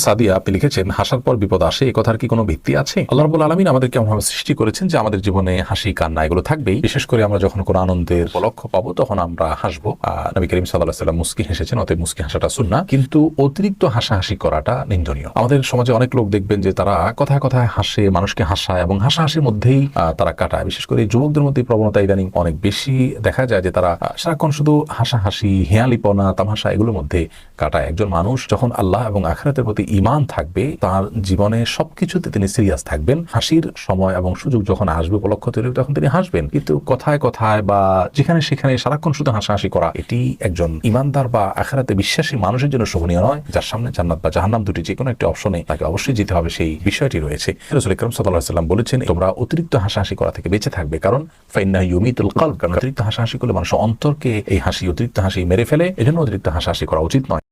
সাদিয়া আপনি লিখেছেন, হাসার পর বিপদ আসে, এই কথার কি কোনো ভিত্তি আছে? আল্লাহ রাব্বুল আলামিন আমাদেরকে এমনভাবে সৃষ্টি করেছেন যে আমাদের জীবনে হাসি কান্না এগুলো থাকবেই। বিশেষ করে আমরা যখন কোনো আনন্দের উপলক্ষ পাবো তখন আমরা হাসবো। নবী করিম সাল্লাল্লাহু আলাইহি ওয়াসাল্লাম মুস্কি হেসেছেন, অতএব মুস্কি হাসাটা সুন্নাহ, কিন্তু অতিরিক্ত হাসাহাসি করাটা নিন্দনীয়। আমাদের সমাজে অনেক লোক দেখবেন যে তারা কথায় কথায় হাসে, মানুষকে হাসায় এবং হাসাহাসির মধ্যেই তারা কাটায়। বিশেষ করে যুবকদের মধ্যে প্রবণতা ইদানিং অনেক বেশি দেখা যায় যে তারা সারাক্ষণ শুধু হাসাহাসি, হেয়ালিপনা, তামাশা এগুলোর মধ্যে কাটায়। একজন মানুষ যখন আল্লাহ এবং আখিরাতের প্রতি ঈমান থাকবে, তার জীবনে সবকিছুতে তিনি সিরিয়াস থাকবেন। হাসির সময় এবং সুযোগ যখন আসবে, উপলক্ষ তৈরি হবে, তখন তিনি হাসবেন। কিন্তু কথায় কথায় বা যেখানে সেখানে সারাক্ষণ শুধু হাসাহাসি করা, এটি একজন ঈমানদার বা আখিরাতে বিশ্বাসী মানুষের জন্য শোভনীয় নয়, যার সামনে জান্নাত বা জাহান্নাম দুটি যে কোনো একটি অপশনে তাকে অবশ্যই যেতে হবে, সেই বিষয়টি রয়েছে। রাসূল আকরাম সাল্লাল্লাহু আলাইহি ওয়াসাল্লাম বলেছেন, তোমরা অতিরিক্ত হাসাহাসি করা থেকে বেঁচে থাকবে, কারণ ফাইন্নাহু ইউমিতুল কলব, কারণ অতিরিক্ত হাসাহাসি করলে মানুষের অন্তরকে এই হাসি, অতিরিক্ত হাসি মেরে ফেলে। এজন্য অতিরিক্ত হাসাহাসি করা উচিত নয়।